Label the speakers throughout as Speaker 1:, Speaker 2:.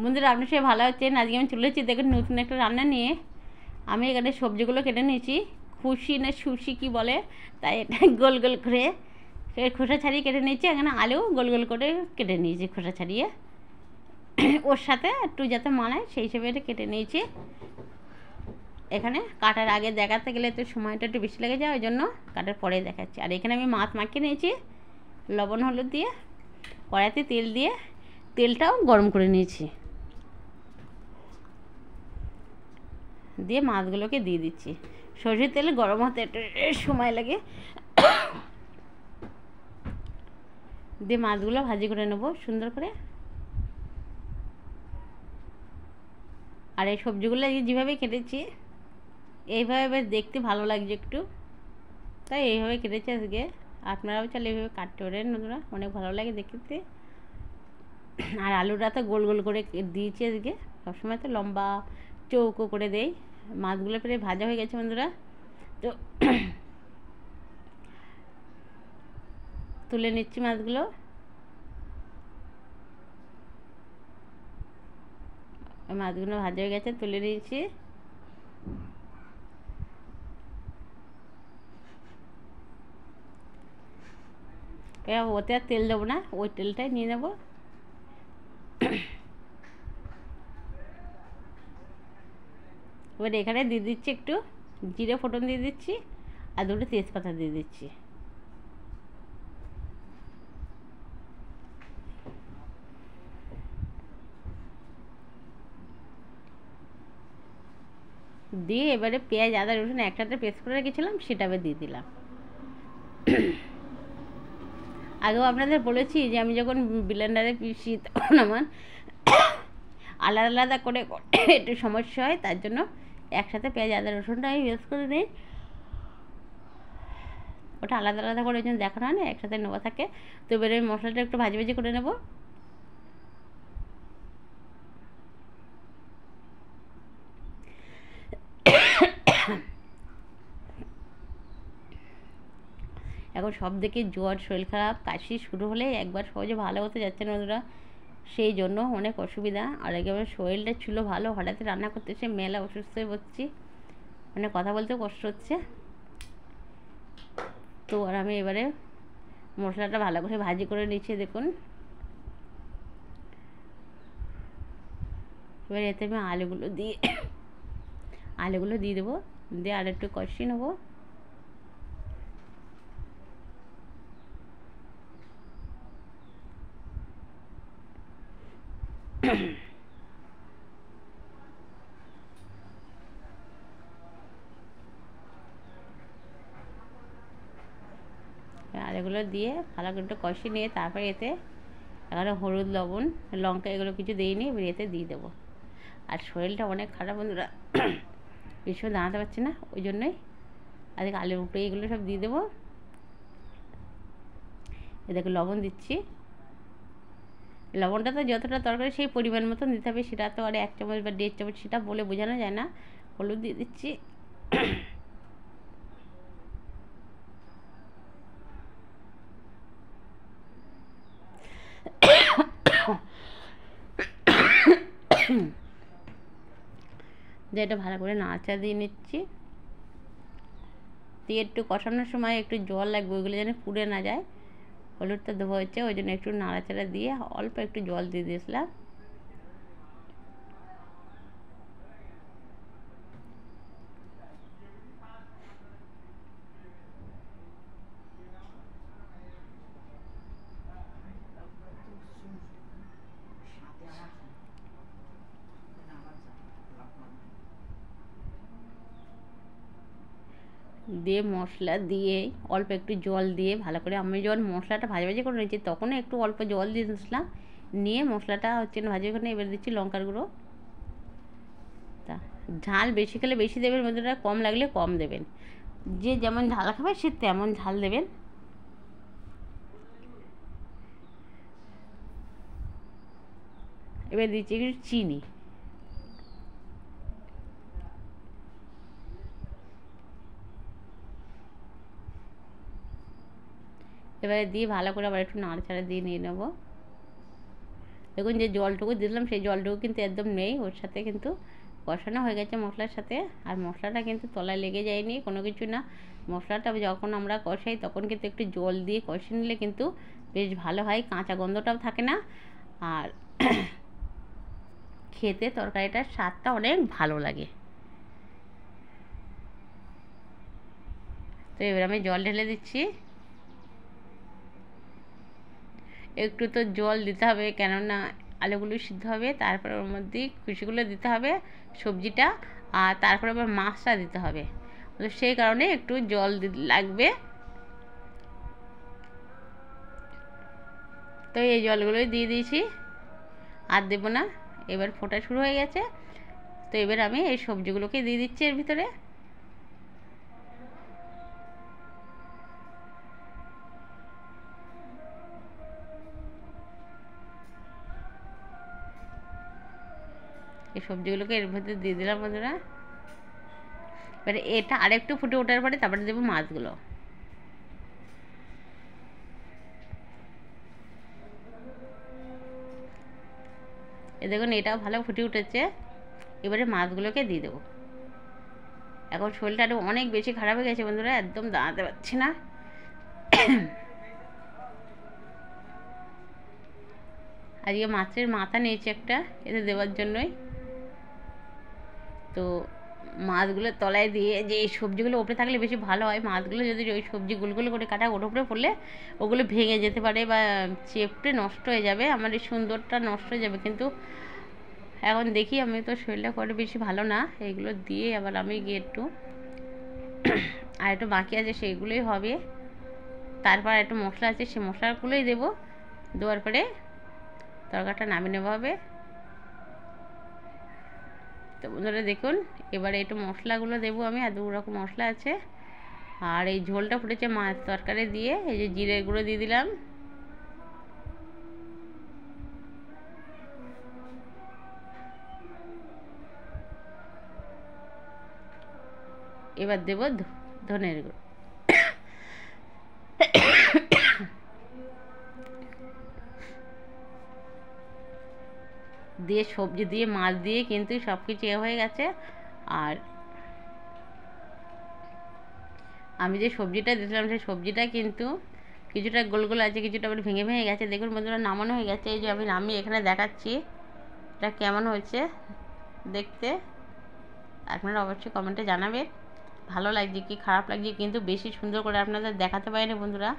Speaker 1: বন্ধুরা আপনি সবাই ভালো আছেন। আজকে আমি চলে এসেছি দেখুন নতুন একটা রান্না নিয়ে। আমি এখানে সবজিগুলো কেটে নিয়েছি, খুশি না সুশি কি বলে, তাই এটা গোল গোল করে খোসা ছাড়িয়ে কেটে নিয়েছি। এখানে আলু গোল গোল করে কেটে নিয়েছি খোসা ছাড়িয়ে, ওর সাথে একটু যাতে মানায় সেই হিসেবে এটা কেটে নিয়েছি। এখানে কাটার আগে দেখাতে গেলে তো সময়টা একটু বেশি লেগে যায়, ওই জন্য কাটার পরে দেখাচ্ছি। আর এখানে আমি মাছ মাখিয়ে নিয়েছি লবণ হলুদ দিয়ে, কড়াইতে তেল দিয়ে তেলটাও গরম করে নিয়েছি, দিয়ে মাছগুলোকে দিয়ে দিচ্ছি। সরষের তেল গরম হতে একটু সময় লাগে, দিয়ে মাছগুলো ভাজি করে নেবো সুন্দর করে। আর এই সবজিগুলো যেভাবে কেটেছি এইভাবে দেখতে ভালো লাগছে একটু, তাই এইভাবে কেটেছি আজকে। আপনারাও চাইলে এইভাবে কাটতে পারেন বন্ধুরা, অনেক ভালো লাগে দেখতে। আর আলুটা তো গোল গোল করে দিয়েছি আজকে, সবসময় তো লম্বা চৌকো করে দেই। মাছগুলো প্রায় ভাজা হয়ে গেছে বন্ধুরা, তো তুলে নিচ্ছি মাছগুলো। মাছগুলো ভাজা হয়ে গেছে, তুলে নিয়েছি। ওতে আর তেল দেবো না, ওই তেলটাই নিয়ে নেবো। এবার এখানে দিয়ে দিচ্ছি একটু জিরে ফোড়ন দিয়ে দিচ্ছি, আর দুটো তেজপাতা দিয়ে দিচ্ছি। দিয়ে এবারে পেঁয়াজ আদা রসুন একসাথে পেস্ট করে রেখেছিলাম, সেটা আবার দিয়ে দিলাম। আগেও আপনাদের বলেছি যে আমি যখন ব্লেন্ডারে পিষি তখন আমার আলাদা আলাদা করে একটু সমস্যা হয়, তার জন্য একসাথে পেঁয়াজ আদা রসুনটা আমি পেস্ট করে নিই। ওটা আলাদা আলাদা করে ওই জন্য দেখানো হয় না, একসাথে নেওয়া থাকে। তো এবারে আমি মশলাটা একটু ভাজি ভাজি করে নেব। এখন সব দিকে জ্বর, শরীর খারাপ, কাশি শুরু হলে একবার সহজে ভালো হতে যাচ্ছে না বন্ধুরা, সেই জন্য অনেক অসুবিধা। আর একেবারে শরীরটা ছিল ভালো, হঠাৎ রান্না করতে এসে মেলা অসুস্থ হয়ে পড়ছি, মানে কথা বলতেও কষ্ট হচ্ছে। তো আর আমি এবারে মশলাটা ভালো করে ভাজি করে নিচ্ছি দেখুন। এবার এতে আমি আলুগুলো দিয়ে দেবো, দিয়ে আর একটু কষিয়ে নেবো। আলুগুলো দিয়ে ভালো করে একটু কষিয়ে নিয়ে তারপরে এতে এখানে হলুদ লবণ লঙ্কা এগুলো কিছু দিইনি, এবার এতে দিয়ে দেবো। আর শরীরটা অনেক খারাপ বন্ধুরা, ভীষণ দাঁড়াতে পারছি না, ওই জন্যই আজকে আলুর উপরে এগুলো সব দিয়ে দেবো। এদেরকে লবণ দিচ্ছি, লবণটা তো যতটা তরকারি সেই পরিমাণ মতন দিতে হবে, সেটা তো আর 1 চামচ বা 1.5 চামচ সেটা বলে বোঝানো যায় না। হলুদ দিয়ে দিচ্ছি। দিয়ে এটা ভালো করে নাড়াচাড়া দিয়ে নিচ্ছি। দিয়ে একটু কষানোর সময় একটু জল লাগবে, ওইগুলো যেন পুড়ে না যায়। হলুদটা দেওয়া হচ্ছে, ওই জন্য একটু নাড়াচাড়া দিয়ে অল্প একটু জল দিয়ে দিয়েছিলাম। দিয়ে মশলা দিয়ে অল্প একটু জল দিয়ে ভালো করে, আমি যখন মশলাটা ভাজা ভাজি করে নিয়েছি তখনও একটু অল্প জল দিয়ে দিয়েছিলাম, নিয়ে মশলাটা হচ্ছে ভাজি করে এবার দিচ্ছি লঙ্কার গুঁড়ো। তা ঝাল বেশি খেলে বেশি দেবেন বন্ধুরা, কম লাগলে কম দেবেন, যে যেমন ঝাল খাবে সে তেমন ঝাল দেবেন। এবার দিচ্ছি একটু চিনি, এবারে দিয়ে ভালো করে আবার একটু নাড়াচাড়া দিয়ে নিয়ে নেবো। দেখুন যে জলটুকু দিলাম সেই জলটুকু কিন্তু একদম নেই, ওর সাথে কিন্তু কষানো হয়ে গেছে মশলার সাথে। আর মশলাটা কিন্তু তলায় লেগে যায়নি, কোনো কিছু না। মশলাটা যখন আমরা কষাই তখন কিন্তু একটু জল দিয়ে কষিয়ে নিলে কিন্তু বেশ ভালো হয়, কাঁচা গন্ধটাও থাকে না, আর খেতে তরকারিটার স্বাদটা অনেক ভালো লাগে। তো এবার আমি জল ঢেলে দিচ্ছি। একটু তো জল দিতে হবে, কেননা আলুগুলো সিদ্ধ হবে, তারপরে ওর মধ্যে কুচিগুলো দিতে হবে, সবজিটা, আর তারপরে আবার মাছটা দিতে হবে। তো সেই কারণে একটু জল লাগবে। তো এই জলগুলোই দিয়ে দিয়েছি, আর দেবো না। এবার ফোটা শুরু হয়ে গেছে। তো এবার আমি এই সবজিগুলোকে দিয়ে দিচ্ছি এর ভিতরে। এই সবজিগুলোকে এর ভিতরে দিয়ে দিলাম বন্ধুরা। এবারে এটা আরেকটু ফুটে ওঠার পরে তারপরে দেবো মাছগুলো। এ দেখুন এটাও ভালো ফুটে উঠেছে। এবারে মাছগুলোকে দিয়ে দেবো। এখন শরীরটা আরও অনেক বেশি খারাপ হয়ে গেছে বন্ধুরা, একদম দাঁড়াতে পারছি না। আজকে মাছের মাথা নিয়েছি একটা, এতে দেওয়ার জন্যই। তো মাছগুলো তলায় দিয়ে যে এই সবজিগুলো ওপরে থাকলে বেশি ভালো হয়। মাছগুলো যদি ওই সবজি গুলগুলো করে কাটা ওর উপরে পড়লে ওগুলো ভেঙে যেতে পারে বা চেপটে নষ্ট হয়ে যাবে, আমার এই সুন্দরটা নষ্ট হয়ে যাবে। কিন্তু এখন দেখি, আমি তো শরীরটা করে বেশি ভালো না, এইগুলো দিয়ে আবার আমি গিয়ে একটু আর একটু বাকি আছে সেইগুলোই হবে। তারপর একটু মশলা আছে, সেই মশলাগুলোই দেবো। দেওয়ার পরে তরকারিটা নামিয়ে নেওয়া হবে। তো বন্ধুরা দেখুন, এবারে একটু মশলাগুলো দেবো আমি, আর দু রকম মশলা আছে। আর এই ঝোলটা ফুটেছে মাছ তরকারি দিয়ে, এই যে জিরে গুঁড়ো দিয়ে দিলাম। এবার দেবো ধনের গুঁড়ো। দিয়ে সবজি দিয়ে মাছ দিয়ে কিন্তু সব কিছু হয়ে গেছে। আর আমি যে সবজিটা দিয়েছিলাম সেই সবজিটা কিন্তু কিছুটা গোল গোল আছে, কিছুটা আবার ভেঙে ভেঙে গেছে। দেখুন বন্ধুরা নামানো হয়ে গেছে। এই যে আমি নামিয়ে এখানে দেখাচ্ছি এটা কেমন হয়েছে দেখতে। আপনারা অবশ্যই কমেন্টে জানাবেন ভালো লাগছে কি খারাপ লাগছে, কিন্তু বেশি সুন্দর করে আপনাদের দেখাতে পারিনি বন্ধুরা।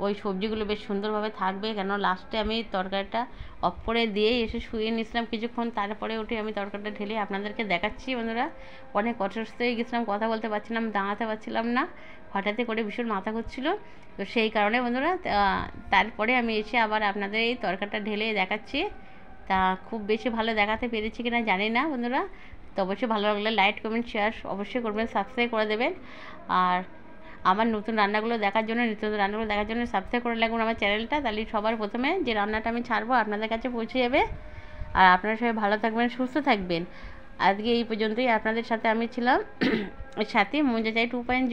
Speaker 1: ওই সবজিগুলো বেশ সুন্দরভাবে থাকবে, কেন লাস্টে আমি তরকারিটা অফ করে দিয়ে এসে শুয়ে নিয়েছিলাম কিছুক্ষণ, তারপরে উঠে আমি তরকারিটা ঢেলে আপনাদেরকে দেখাচ্ছি বন্ধুরা। অনেক অসুস্থ হয়ে গেছিলাম, কথা বলতে পারছিলাম, দাঁড়াতে পারছিলাম না, হঠাৎ করে ভীষণ মাথা ঘুরছিল। তো সেই কারণে বন্ধুরা তারপরে আমি এসে আবার আপনাদের এই তরকারিটা ঢেলে দেখাচ্ছি। তা খুব বেশি ভালো দেখাতে পেরেছি কিনা জানি না বন্ধুরা। তো অবশ্যই ভালো লাগলে লাইক কমেন্ট শেয়ার অবশ্যই করবেন, সাবস্ক্রাইব করে দেবেন। আর আমার নতুন রান্নাগুলো দেখার জন্য, নিত্য নতুন রান্নাগুলো দেখার জন্য সাবস্ক্রাইব করে রাখুন আমার চ্যানেলটা, তাহলে সবার প্রথমে যে রান্নাটা আমি ছাড়বো আপনাদের কাছে পৌঁছে যাবে। আর আপনারা সবাই ভালো থাকবেন, সুস্থ থাকবেন। আজকে এই পর্যন্তই আপনাদের সাথে আমি ছিলাম সাথে মজা চাই 2.0।